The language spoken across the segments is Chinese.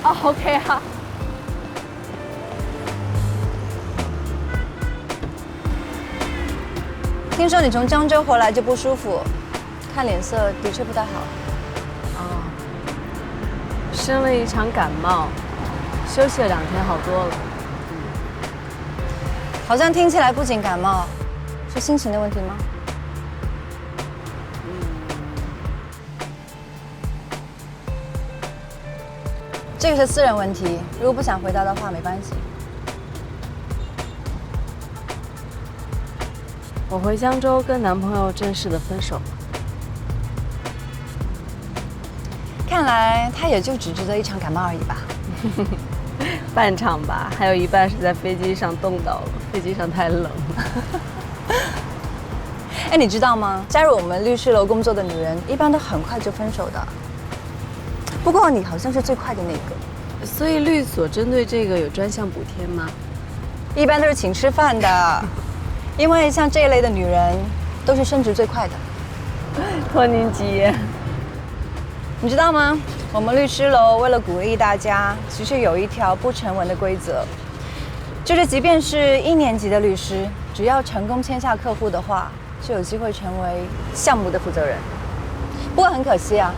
哦，OK 啊。听说你从江州回来就不舒服，看脸色的确不太好。哦，生了一场感冒，休息了2天，好多了。好像听起来不仅感冒，是心情的问题吗？这个是私人问题，如果不想回答的话，没关系。我回江州跟男朋友正式的分手了。看来他也就只值得一场感冒而已吧。半场吧，还有一半是在飞机上冻到了，飞机上太冷了。哎，你知道吗？加入我们律师楼工作的女人，一般都很快就分手的。不过你好像是最快的那个。所以律所针对这个有专项补贴吗？一般都是请吃饭的，因为像这一类的女人，都是升职最快的。托您吉言。你知道吗？我们律师楼为了鼓励大家，其实有一条不成文的规则，就是即便是1年级的律师，只要成功签下客户的话，就有机会成为项目的负责人。不过很可惜啊，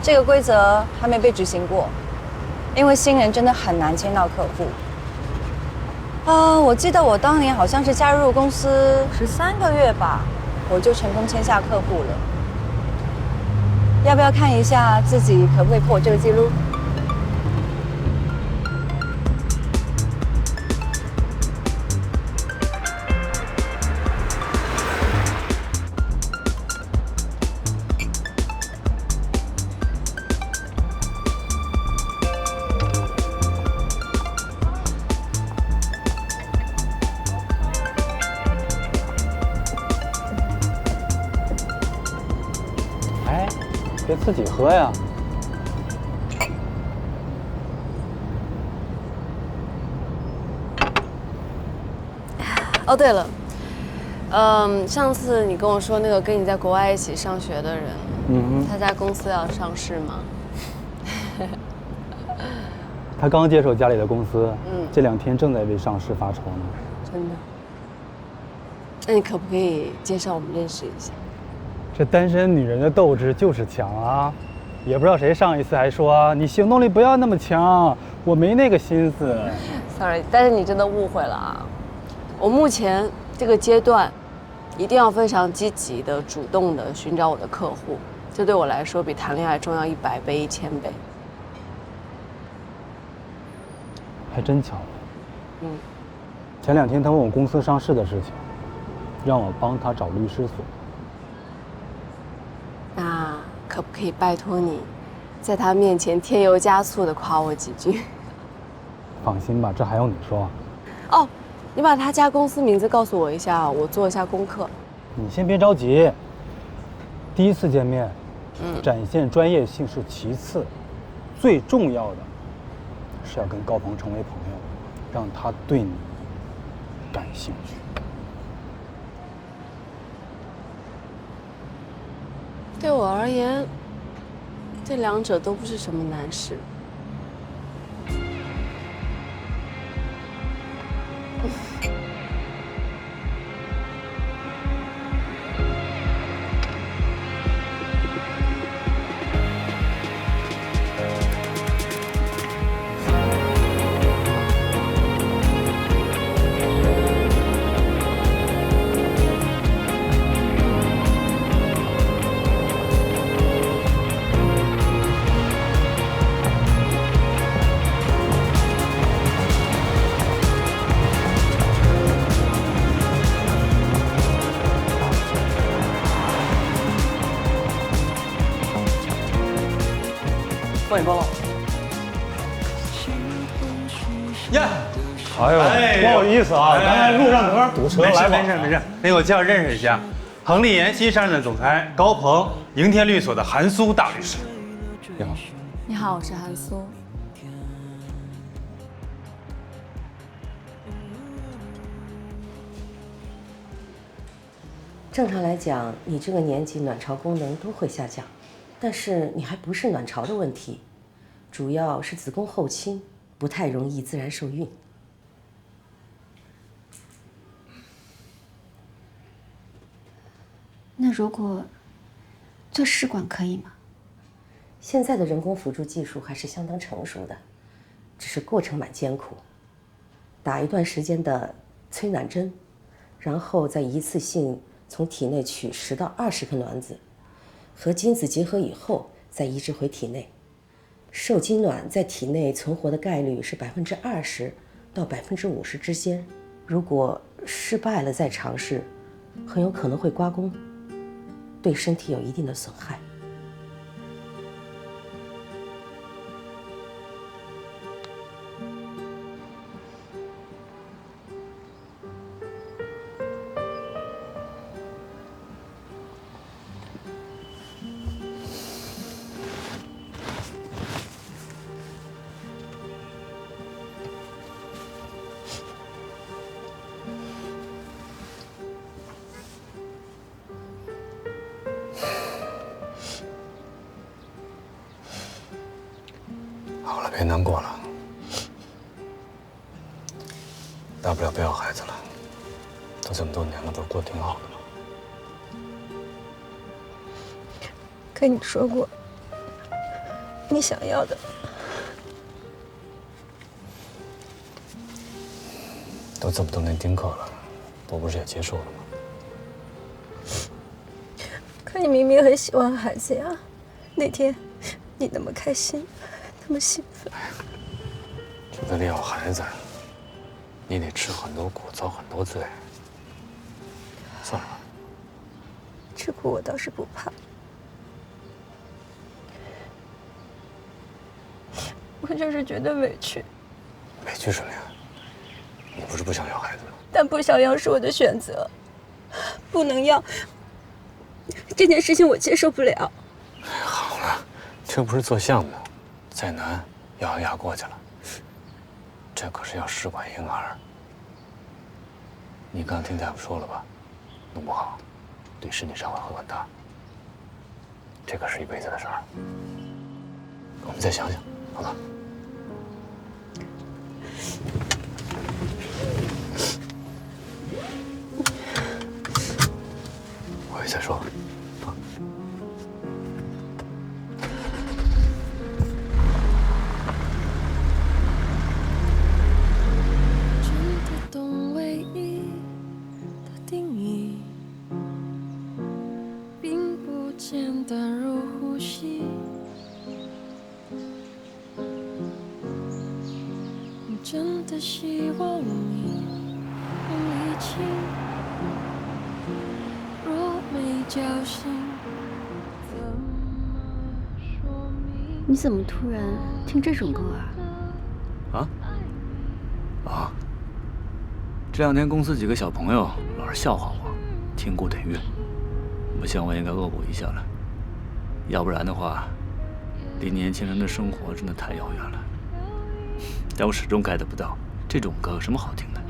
这个规则还没被执行过，因为新人真的很难签到客户。我记得我当年好像是加入公司13个月吧，我就成功签下客户了。要不要看一下自己可不可以破这个记录？哎，别自己喝呀。哦，对了，上次你跟我说那个跟你在国外一起上学的人，他家公司要上市吗？他刚接手家里的公司，这2天正在为上市发愁呢。真的？那你可不可以介绍我们认识一下？这单身女人的斗志就是强啊！也不知道谁上一次还说你行动力不要那么强，我没那个心思。Sorry， 但是你真的误会了啊！我目前这个阶段，一定要非常积极的、主动的寻找我的客户，这对我来说比谈恋爱重要100倍、1000倍。还真巧。前2天他问我公司上市的事情，让我帮他找律师所。那可不可以拜托你，在他面前添油加醋的夸我几句？放心吧，这还用你说？哦，你把他家公司名字告诉我一下，我做一下功课。你先别着急，第一次见面，展现专业性是其次，最重要的是要跟高鹏成为朋友，让他对你感兴趣。对我而言，这2者都不是什么难事。欢迎光临。呀，不好意思啊，刚才路上有点堵车，来没事。给我介绍认识一下，恒利妍希上任的总裁高鹏，迎天律所的韩苏大律师。你好。你好，我是韩苏。正常来讲，你这个年纪卵巢功能都会下降，但是你还不是卵巢的问题，主要是子宫后倾，不太容易自然受孕。那如果做试管可以吗？现在的人工辅助技术还是相当成熟的，只是过程蛮艰苦。打一段时间的催卵针，然后再一次性从体内取10到20颗卵子，和精子结合以后再移植回体内。受精卵在体内存活的概率是20%到50%之间。如果失败了再尝试，很有可能会刮宫，对身体有一定的损害。好了，别难过了，大不了不要孩子了，都这么多年了，不是过得挺好的吗？可你说过，你想要的。都这么多年丁克了，我不是也接受了吗？可你明明很喜欢孩子呀，那天你那么开心，那么兴奋。就为了要孩子，你得吃很多苦，遭很多罪。算了吧。吃苦我倒是不怕，我就是觉得委屈。委屈什么呀？你不是不想要孩子吗？但不想要是我的选择，不能要这件事情我接受不了。好了，这不是做项目，再难咬咬牙过去了。这可是要试管婴儿，你刚听大夫说了吧？弄不好对身体伤害会很大，这可是一辈子的事儿。我们再想想，好吧？回去再说吧。真的希望你能理清，若没交心，怎么说明？你怎么突然听这种歌啊？啊！这2天公司几个小朋友老是笑话我，听古典乐，我想我应该恶补一下了，要不然的话，离年轻人的生活真的太遥远了。但我始终 get 不到这种歌有什么好听的。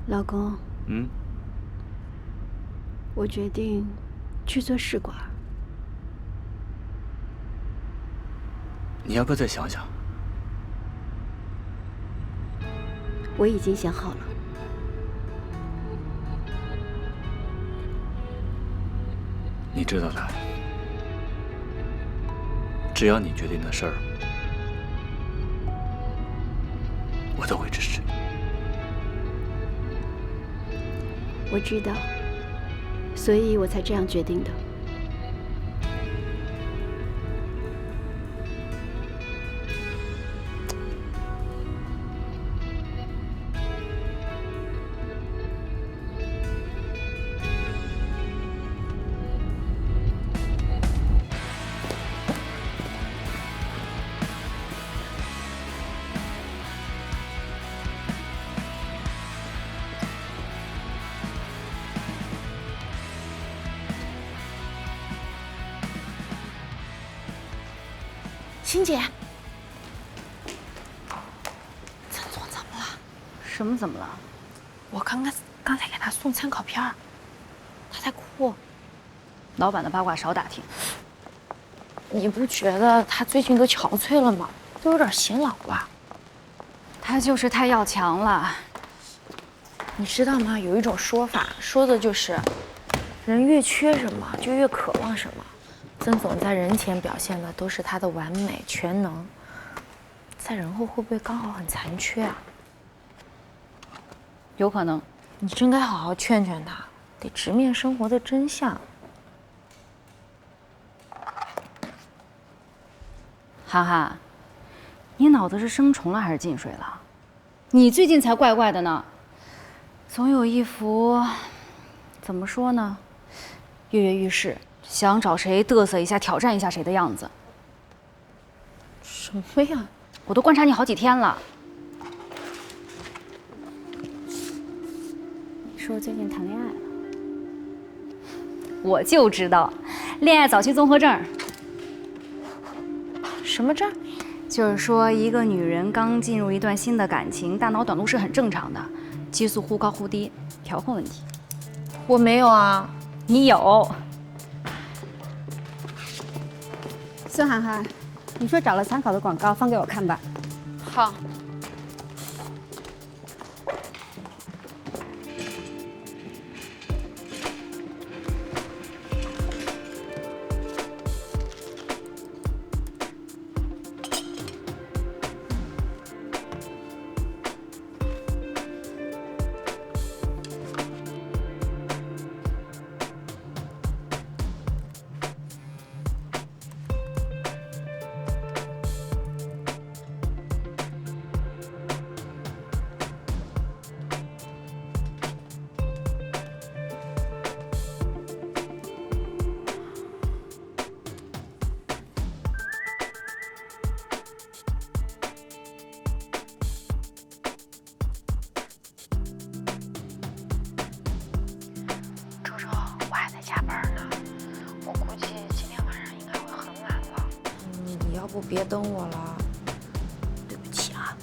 老公，我决定去做试管。你要不要再想想？我已经想好了。你知道的，只要你决定的事儿，我都会支持。我知道，所以我才这样决定的。欣姐，陈总怎么了？什么怎么了？我刚才给他送参考片儿，他在哭。老板的八卦少打听。你不觉得他最近都憔悴了吗？都有点显老吧？他就是太要强了。你知道吗？有一种说法，说的就是人越缺什么，就越渴望什么。曾总在人前表现的都是他的完美全能，在人后会不会刚好很残缺啊？有可能。你真该好好劝劝他，得直面生活的真相。涵涵，你脑子是生虫了还是进水了？你最近才怪怪的呢，总有一副怎么说呢，跃跃欲试，想找谁嘚瑟一下、挑战一下谁的样子。什么呀？我都观察你好几天了。你说我最近谈恋爱了？我就知道，恋爱早期综合症。什么症？就是说，一个女人刚进入一段新的感情，大脑短路是很正常的，激素忽高忽低，调控问题。我没有啊。你有。孙涵涵，你说找了参考的广告放给我看吧。好。别等我了，对不起啊。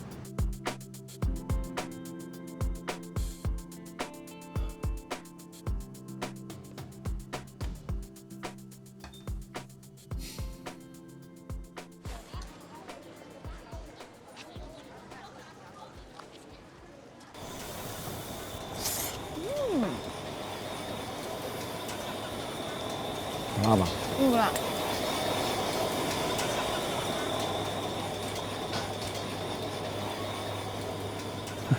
挺辣吧？不辣。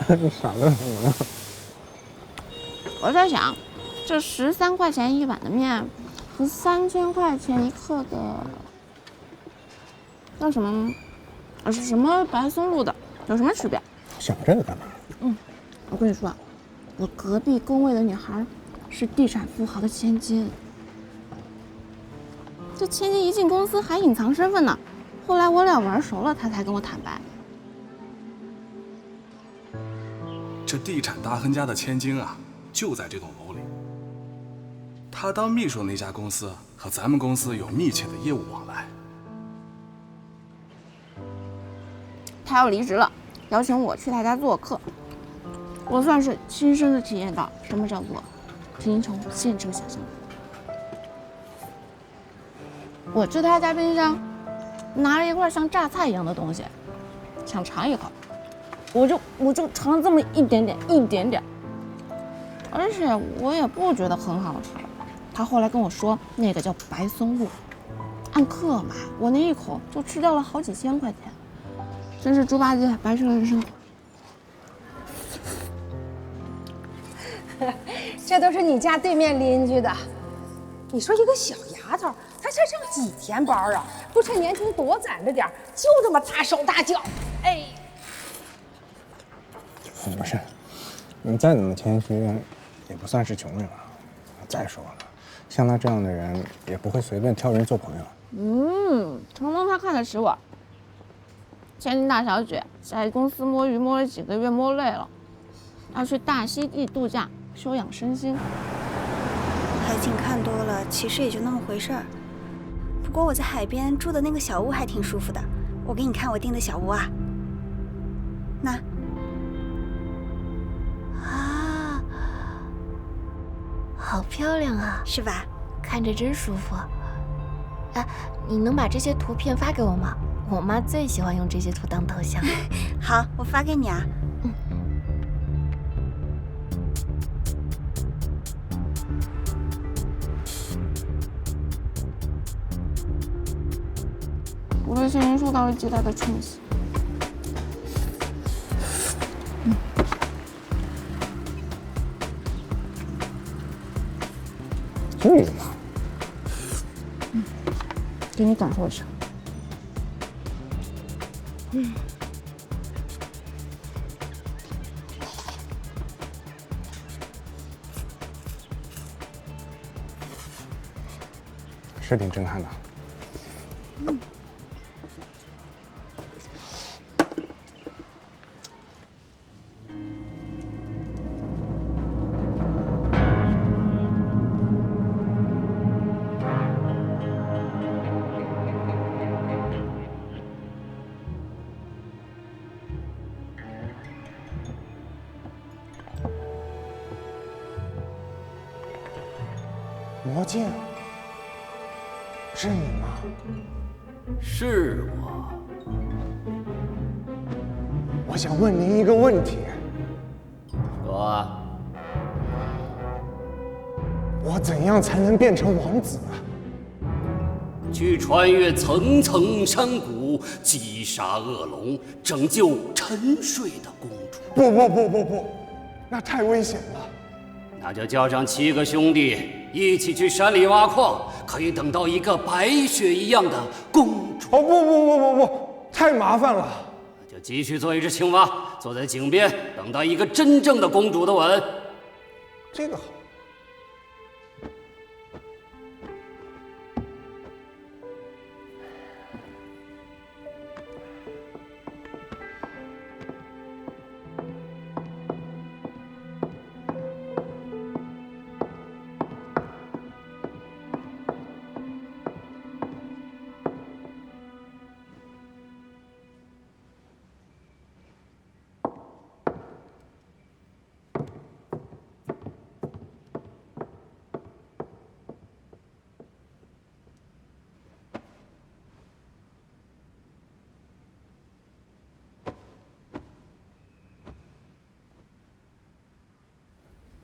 你傻乐什么呢？我在想，这13块钱一碗的面和3000块钱一克的叫什么？是什么白松露的，有什么区别？想这个干嘛？我跟你说，我隔壁工位的女孩是地产富豪的千金，这千金一进公司还隐藏身份呢。后来我俩玩熟了，她才跟我坦白。这地产大亨家的千金啊，就在这栋楼里。他当秘书的那家公司和咱们公司有密切的业务往来。他要离职了，邀请我去他家做客。我算是亲身的体验到什么叫做贫穷限制了想象力。我去他家冰箱拿了一块像榨菜一样的东西，想尝一口。我就尝了这么一点点，而且我也不觉得很好吃。他后来跟我说，那个叫白松露，按克买，我那一口就吃掉了好几千块钱，真是猪八戒白吃了人参果。这都是你家对面邻居的。你说一个小丫头，她才上几天班啊，不趁年轻多攒着点，就这么大手大脚，哎。不是，你再怎么谦虚，也不算是穷人啊。再说了，像他这样的人，也不会随便挑人做朋友。成龙他看得起我。千金大小姐在公司摸鱼摸了几个月，摸累了，要去大溪地度假休养身心。海景看多了，其实也就那么回事儿。不过我在海边住的那个小屋还挺舒服的，我给你看我订的小屋啊。那。好漂亮啊，是吧？看着真舒服。哎，你能把这些图片发给我吗？我妈最喜欢用这些图当头像。好，我发给你啊。我对杏仁树抱着极大的憧憬。至于吗？给你感受一下。是挺震撼的。魔镜，是你吗？是我。我想问您一个问题。说啊。我怎样才能变成王子啊？去穿越层层山谷，击杀恶龙，拯救沉睡的公主。不，那太危险了。那就叫上7个兄弟一起去山里挖矿，可以等到一个白雪一样的公主。哦不，太麻烦了。那就继续做一只青蛙，坐在井边等待一个真正的公主的吻。这个好。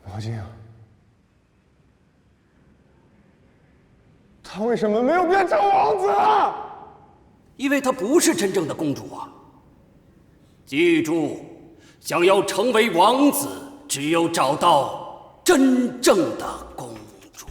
魔镜，他为什么没有变成王子啊？因为她不是真正的公主啊！记住，想要成为王子，只有找到真正的公主。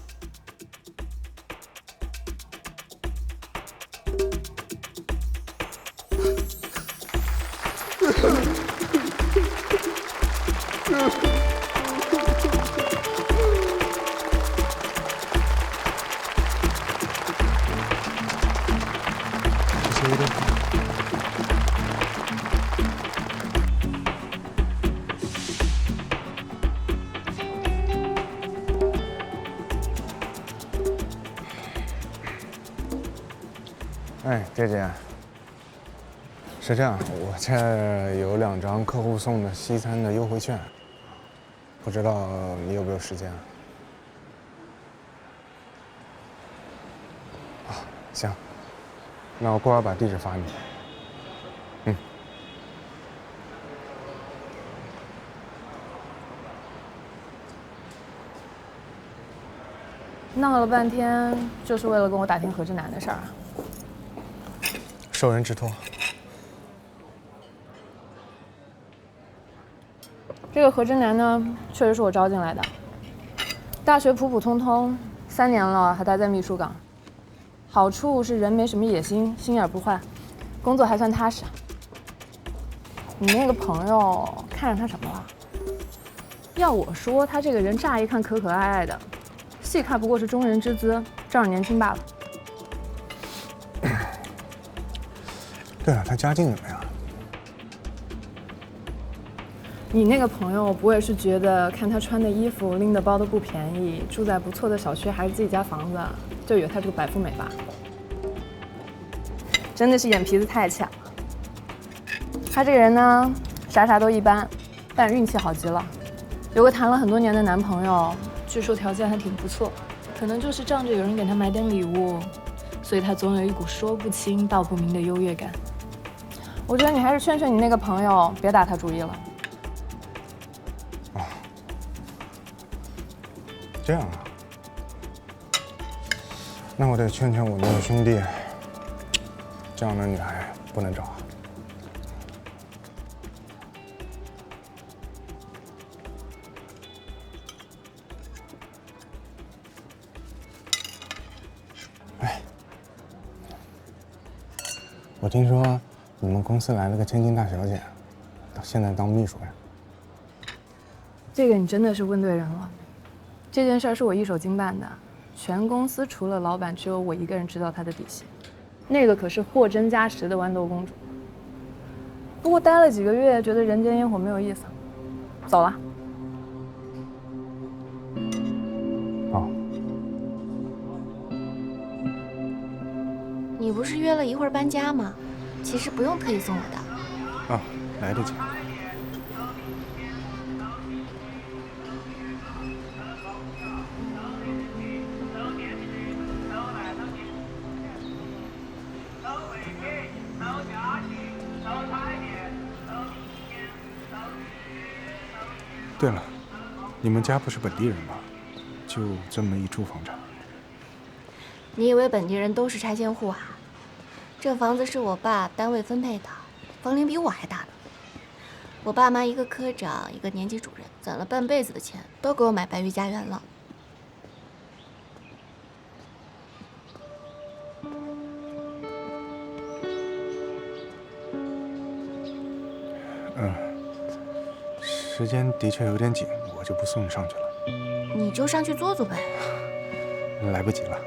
哎，姐姐，是这样，我这有2张客户送的西餐的优惠券，不知道你有没有时间啊？啊，行，那我过会儿把地址发你。嗯。闹了半天，就是为了跟我打听何志南的事儿啊？受人之托。这个何志南呢，确实是我招进来的。大学普普通通，3年了还待在秘书岗。好处是人没什么野心，心眼不坏，工作还算踏实。你那个朋友看上他什么了？要我说，他这个人乍一看可可爱爱的，细看不过是中人之姿，仗着年轻罢了。对了，他家境怎么样？你那个朋友不会是觉得看他穿的衣服、拎的包都不便宜，住在不错的小区，还是自己家房子，就以为他是个白富美吧？真的是眼皮子太浅了。他这个人呢，啥都一般，但运气好极了，有个谈了很多年的男朋友，据说条件还挺不错。可能就是仗着有人给他买点礼物，所以他总有一股说不清道不明的优越感。我觉得你还是劝劝你那个朋友，别打他主意了。啊，这样啊？那我得劝劝我那个兄弟，这样的女孩不能找啊。我听说你们公司来了个千金大小姐，到现在当秘书呀？这个你真的是问对人了。这件事儿是我一手经办的，全公司除了老板，只有我一个人知道她的底细。那个可是货真价实的豌豆公主。不过待了几个月，觉得人间烟火没有意思，走了。哦。你不是约了一会儿搬家吗？其实不用特意送我的。啊，来得及。对了，你们家不是本地人吧？就这么一处房产？你以为本地人都是拆迁户啊？这房子是我爸单位分配的，房龄比我还大呢。我爸妈一个科长，一个年级主任，攒了半辈子的钱，都给我买白玉家园了。时间的确有点紧，我就不送你上去了。你就上去坐坐呗。来不及了。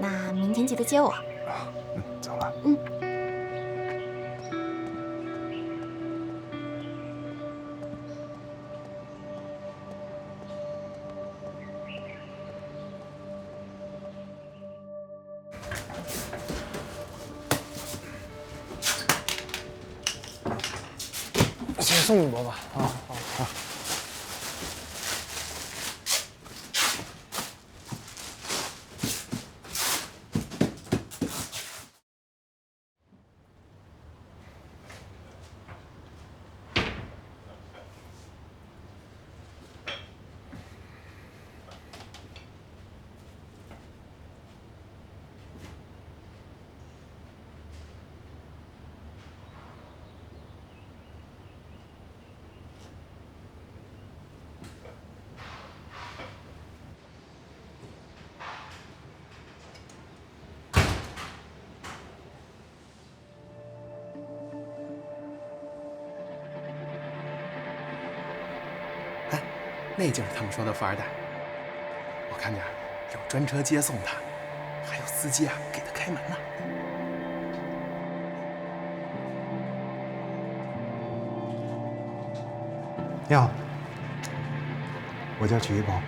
那明天记得接我。走了。先送一波吧。好。那就是他们说的富二代。我看见有专车接送他，还有司机给他开门呢。你好，我叫曲一鹏。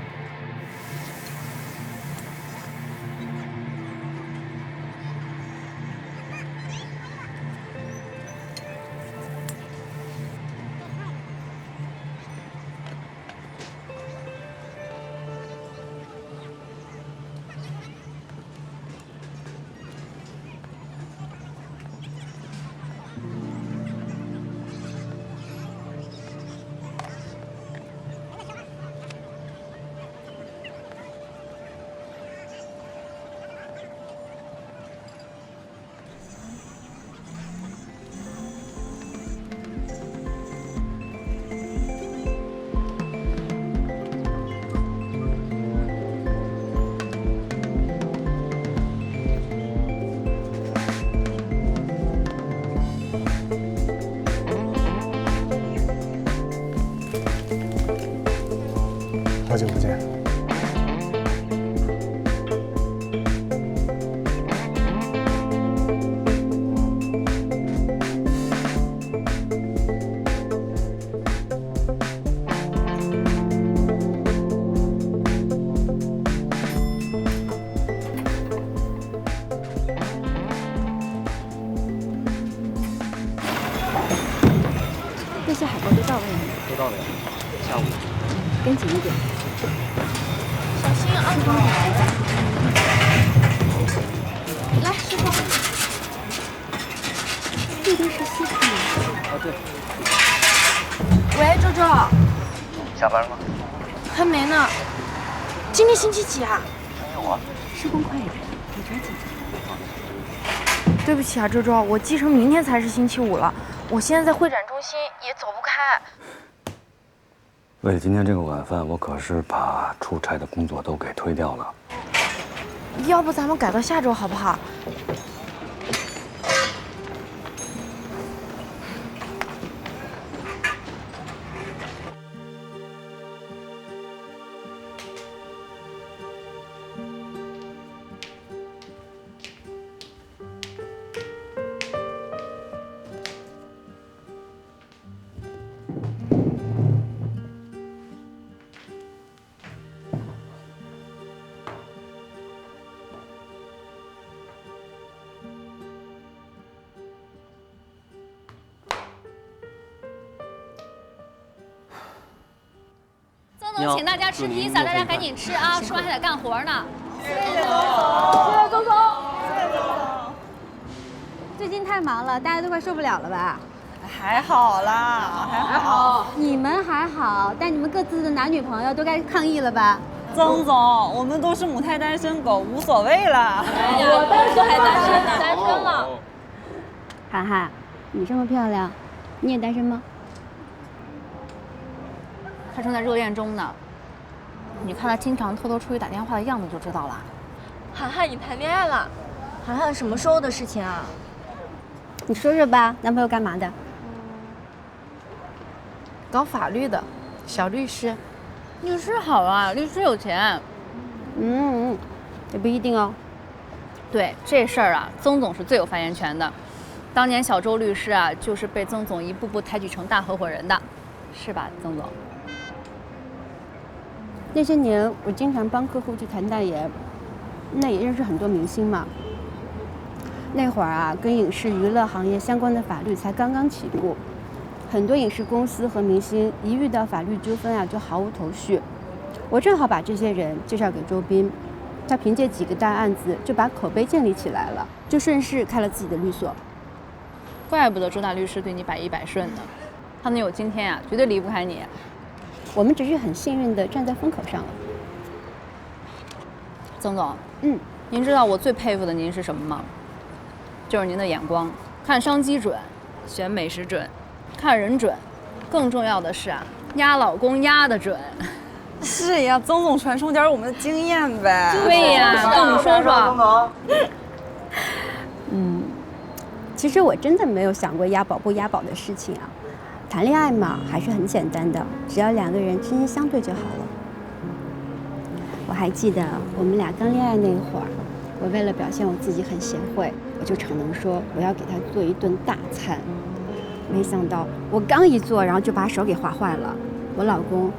好久不见。这些海报都到位了吗？都到了呀，下午。跟紧一点。小心啊！来，师傅。这都是西餐。啊，对。喂，周周。下班了吗？还没呢。今天星期几啊？有啊。施工快一点，我抓紧。对不起啊，周周，我记成明天才是星期五了。我现在在会展中心，也走不开。为了今天这个晚饭，我可是把出差的工作都给推掉了。要不咱们改到下周好不好？曾总请大家吃披萨，大家赶紧吃啊！吃完还得干活呢。谢谢总总，谢谢总总，谢谢总总。最近太忙了，大家都快受不了了吧？还好啦，还好。你们还好，但你们各自的男女朋友都该抗议了吧？曾总，我们都是母胎单身狗，无所谓了。哎呀，我当时还单身呢，单身了。涵涵，你这么漂亮，你也单身吗？他正在热恋中呢，你看他经常偷偷出去打电话的样子就知道了。涵涵，你谈恋爱了？涵涵什么时候的事情啊？你说说吧，男朋友干嘛的？搞法律的，小律师。律师好啊，律师有钱。也不一定哦。对这事儿啊，曾总是最有发言权的。当年小周律师啊，就是被曾总一步步抬举成大合伙人的，是吧，曾总？那些年我经常帮客户去谈代言，那也认识很多明星嘛。那会儿啊，跟影视娱乐行业相关的法律才刚刚起步，很多影视公司和明星一遇到法律纠纷啊，就毫无头绪。我正好把这些人介绍给周斌，他凭借几个大案子就把口碑建立起来了，就顺势开了自己的律所。怪不得周大律师对你百依百顺呢，他能有今天啊，绝对离不开你。我们只是很幸运地站在风口上了。曾总，您知道我最佩服的您是什么吗？就是您的眼光，看商机准，选美食准，看人准，更重要的是啊，压老公压得准。是呀，曾总传授点我们的经验呗。对呀，跟我们说说。其实我真的没有想过押宝不押宝的事情啊。谈恋爱嘛，还是很简单的，只要两个人真心相对就好了。我还记得我们俩刚恋爱那会儿，我为了表现我自己很贤惠，我就逞能说我要给他做一顿大餐。没想到我刚一做，然后就把手给划坏了。我老公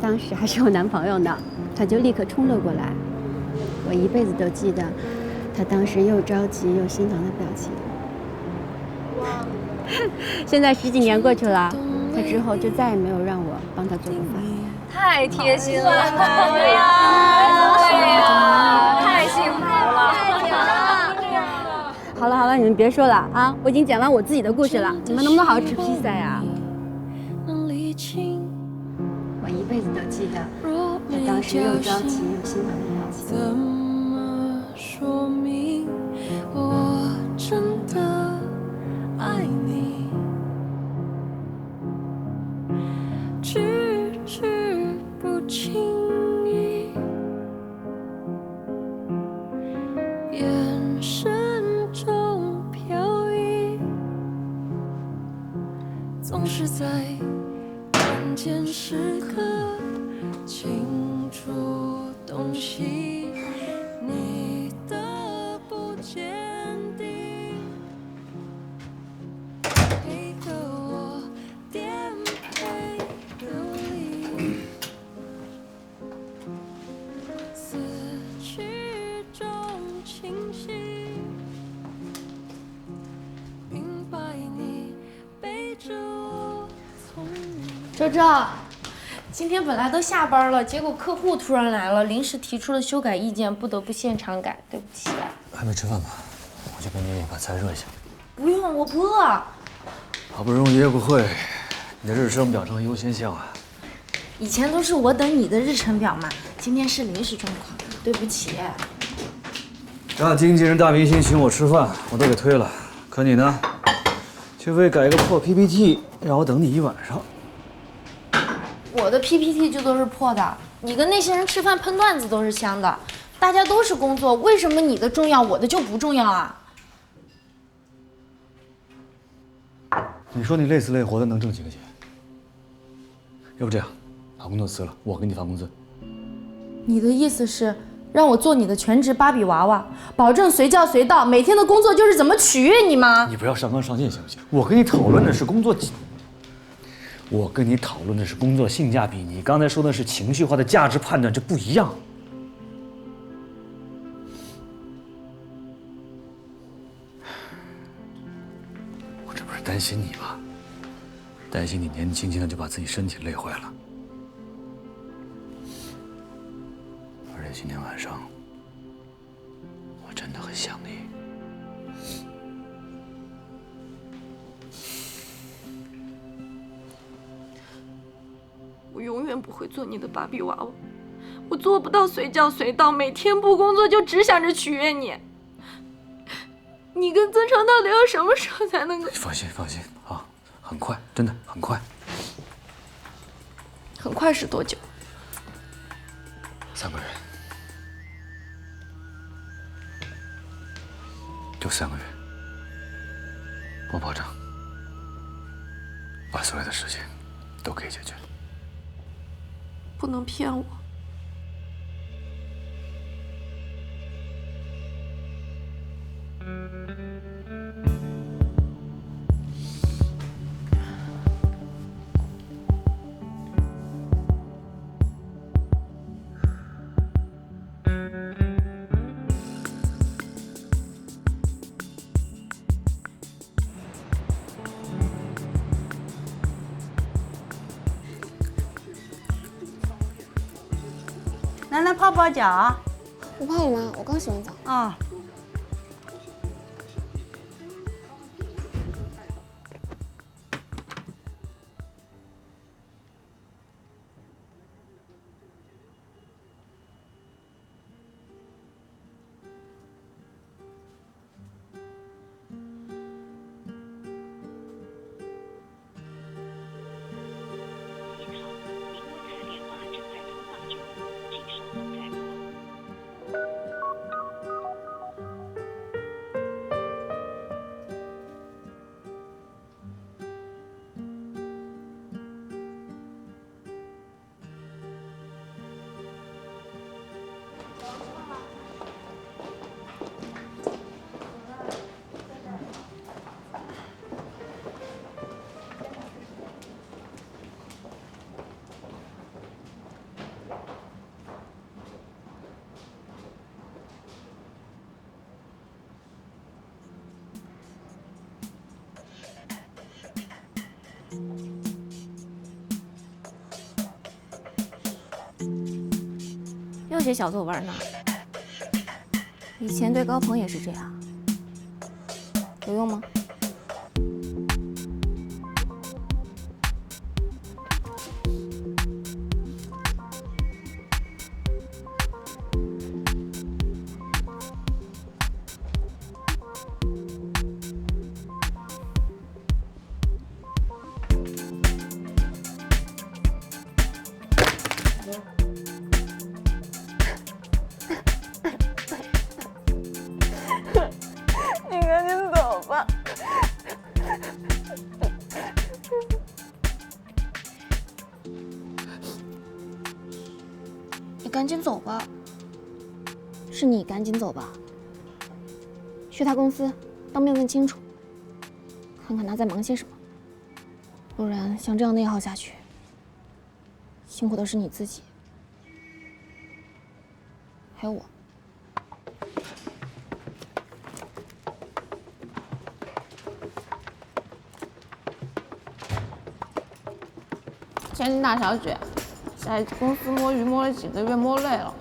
当时还是我男朋友呢，他就立刻冲了过来。我一辈子都记得他当时又着急又心疼的表情。现在10几年过去了，他之后就再也没有让我帮他做过饭。太贴心了，对呀，太幸福了，好了，你们别说了啊，我已经讲完我自己的故事了，你们能不能好好吃披萨呀？我一辈子都记得他当时又着急又心疼的表情。怎么说明我真的爱你？句句不经意，眼神中飘逸，总是在关键时刻清楚洞悉你的不坚定，配合我颠沛流离，思绪中清晰，明白你背着我从周周，今天本来都下班了，结果客户突然来了，临时提出了修改意见，不得不现场改，对不起。还没吃饭吧？我去给你把菜热一下。不用，我不饿。好不容易约个会，你的日程表上优先项啊。以前都是我等你的日程表嘛，今天是临时状况，对不起。大经纪人、大明星请我吃饭，我都给推了。可你呢，却为改一个破 PPT 让我等你一晚上。我的 PPT 就都是破的，你跟那些人吃饭喷段子都是香的，大家都是工作，为什么你的重要，我的就不重要啊？你说你累死累活的能挣几个钱？要不这样，把工作辞了，我给你发工资。你的意思是让我做你的全职芭比娃娃，保证随叫随到，每天的工作就是怎么取悦你吗？你不要上纲上线行不行？我跟你讨论的是工作性价比，你刚才说的是情绪化的价值判断，这不一样。我这不是担心你吗？担心你年纪轻轻的就把自己身体累坏了。而且今天晚上，我真的很想你。我永远不会做你的芭比娃娃，我做不到随叫随到，每天不工作就只想着取悦你。你跟曾成到底要什么时候才能够？放心啊，很快，真的很快。很快是多久？3个月，就3个月，我保证，把所有的事情都可以解决。不能骗我。楠楠泡不泡脚？不泡了吗？我刚洗完澡。啊。又写小作文呢？以前对高鹏也是这样，有用吗？你赶紧走吧。你赶紧走吧。是你赶紧走吧。去他公司，当面问清楚，看看他在忙些什么。不然像这样内耗下去，辛苦的是你自己，还有我。千金大小姐，在公司摸鱼摸了几个月，摸累了，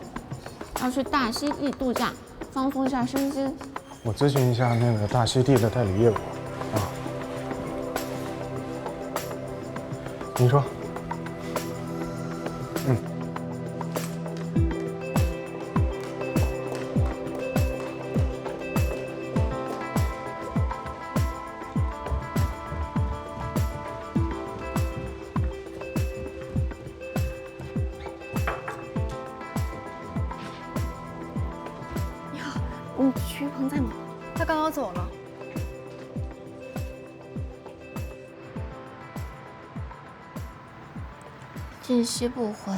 要去大溪地度假，放松一下身心。我咨询一下那个大溪地的代理业务啊。您说。徐玉鹏在吗？他刚刚走了。信息不回，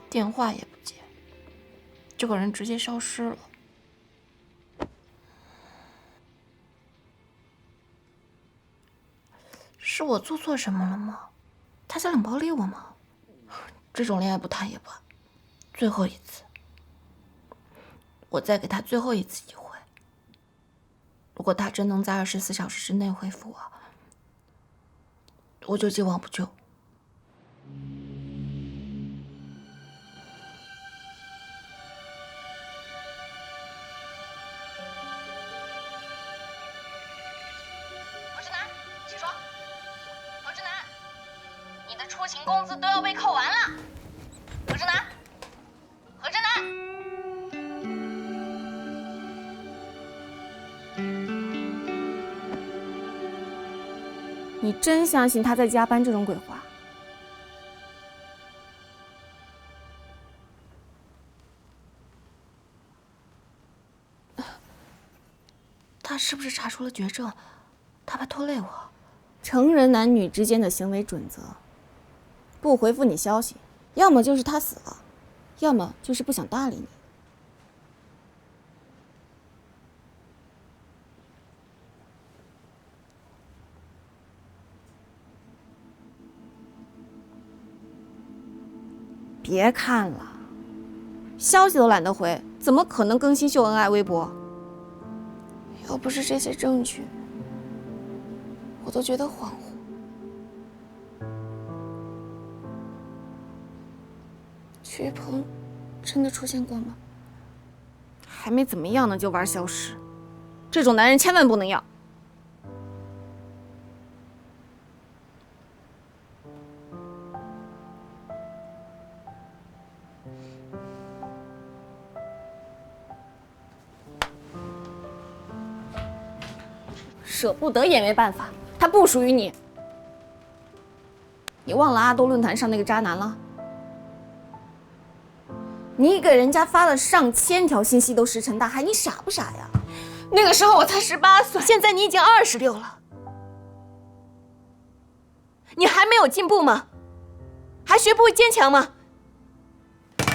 电话也不接，这个人直接消失了。是我做错什么了吗？他在冷暴力我吗？这种恋爱不谈也罢，最后一次。我再给他最后一次机会，如果他真能在24小时之内回复我，我就既往不咎。何志南，起床！何志南，你的出勤工资都要被扣完了。何志南，何志南。你真相信他在加班这种鬼话？他是不是查出了绝症？他怕拖累我。成人男女之间的行为准则，不回复你消息，要么就是他死了，要么就是不想搭理你。别看了，消息都懒得回，怎么可能更新秀恩爱微博？要不是这些证据，我都觉得恍惚。徐玉鹏真的出现过吗？还没怎么样呢就玩消失，这种男人千万不能要。舍不得也没办法，他不属于你。你忘了阿多论坛上那个渣男了？你给人家发了上千条信息都石沉大海，你傻不傻呀？那个时候我才18岁，现在你已经26了，你还没有进步吗？还学不会坚强吗？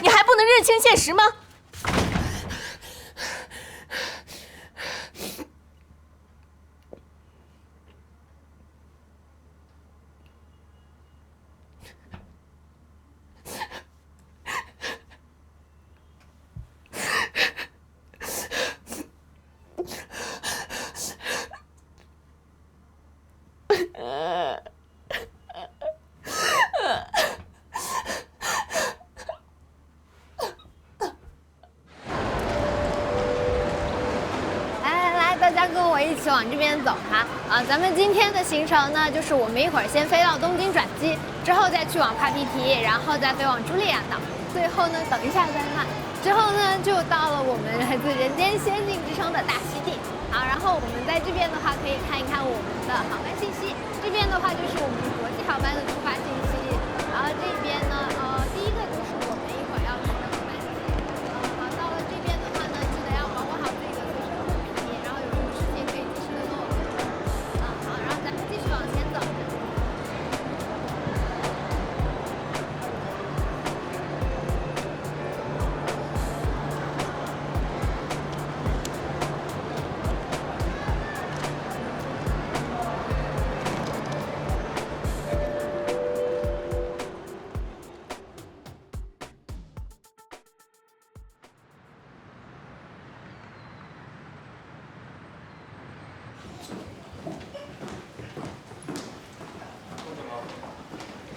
你还不能认清现实吗？往这边走哈咱们今天的行程呢，就是我们一会儿先飞到东京转机，之后再去往帕皮提，然后再飞往茱莉亚岛，最后呢，等一下再看，之后呢就到了我们来自人间仙境之称的大溪地。好，然后我们在这边的话可以看一看我们的航班信息，这边的话就是我们国际航班的出发信息，然后这边呢，第一个就是我们一会儿要看的航班信息。好，到了这边的话呢，记得要保护好自己的随身物品，然后有什么事情可以及时的跟我们说。好，然后咱们继续往前走。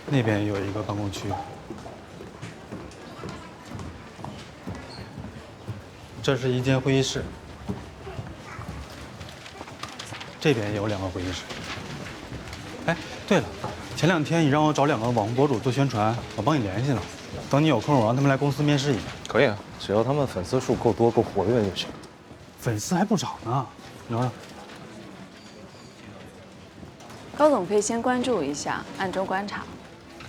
那边有一个办公区，这是一间会议室，这边也有2个会议室。哎，对了，前2天你让我找2个网红博主做宣传，我帮你联系了。等你有空，我让他们来公司面试一下。可以啊，只要他们粉丝数够多、够活跃就行。粉丝还不少呢，你瞅瞅。高总可以先关注一下，暗中观察。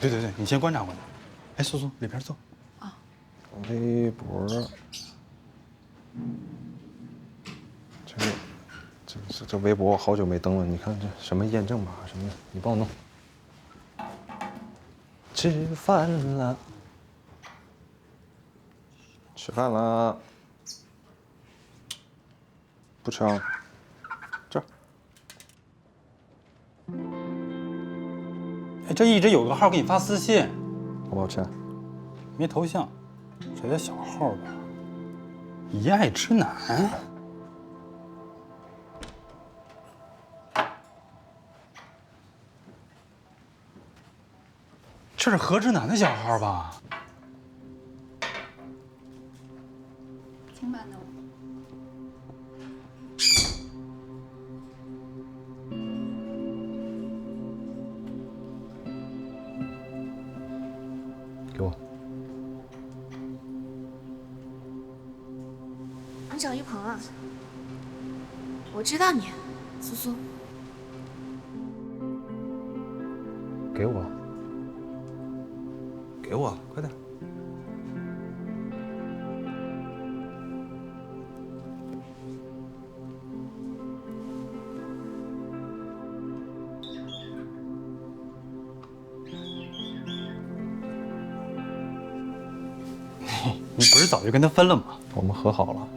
对，你先观察观察。哎，苏苏，里边坐。啊。微博，这微博我好久没登了，你看这什么验证码什么的，你帮我弄。吃饭了，吃饭了，不吃啊？这儿。哎，这一直有个号给你发私信，好不好吃？没头像，谁的小号吧？一爱吃奶。这是何志南的小号吧？挺满的。给我。你找一鹏啊？我知道你，苏苏。给我。给我，快点！你不是早就跟他分了吗？我们和好了。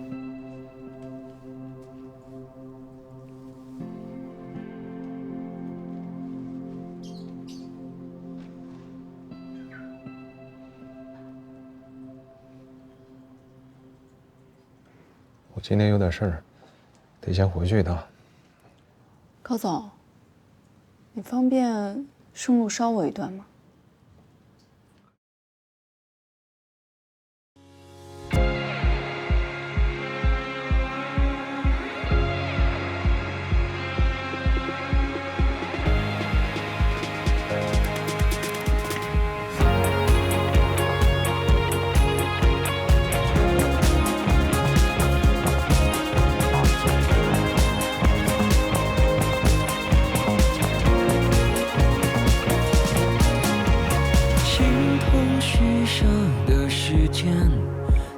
我今天有点事儿，得先回去一趟。高总，你方便顺路捎我一段吗？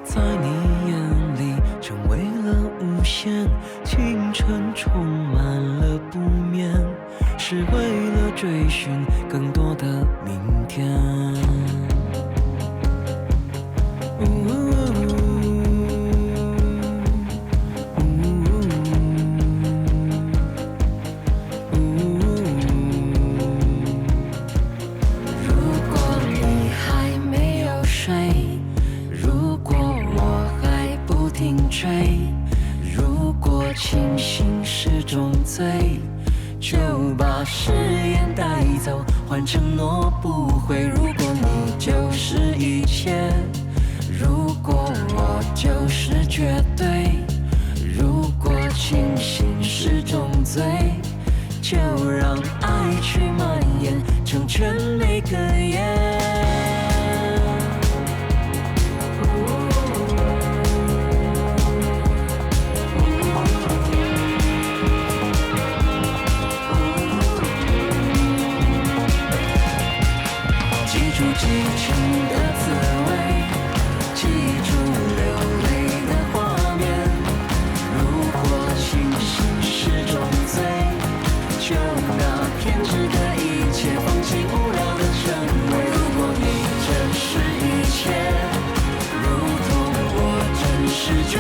在你眼里成为了无限，青春充满了不眠，是为了追寻更多的明天。如果清醒是种罪，就把誓言带走，换承诺不悔。如果你就是一切，如果我就是绝对，如果清醒是种罪，就让爱去蔓延，成全每个夜。激情的滋味，记住流泪的画面。如果清醒是种罪，就拿偏执的一切放弃无聊的称谓。如果你真是一切，如同我真是绝